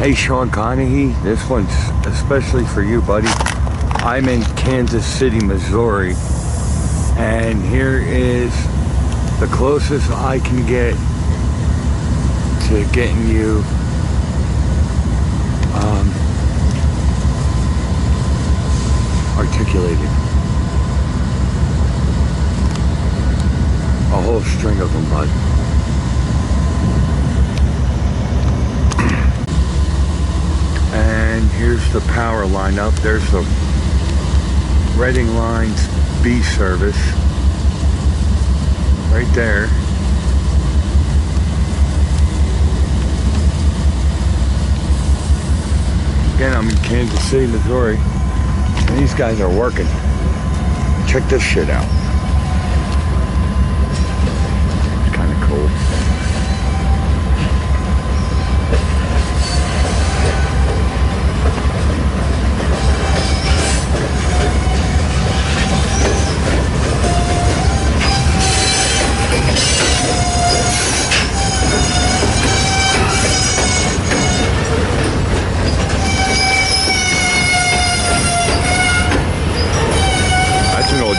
Hey, Shawn Conahee, this one's especially for you, buddy. I'm in Kansas City, Missouri, and here is the closest I can get to getting you articulated. A whole string of them, bud. And here's the power lineup. There's the Reading Line's B service right there. Again, I'm in Kansas City, Missouri, and these guys are working. Check this shit out. It's kind of cool.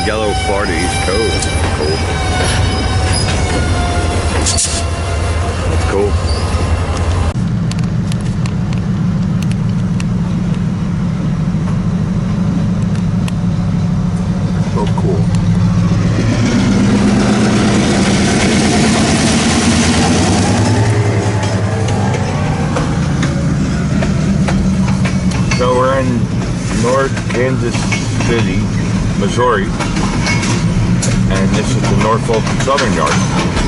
Yellow Florida East Coast. Cool. That's cool. So cool. So we're in North Kansas City, Missouri, and this is the Norfolk Southern Yard.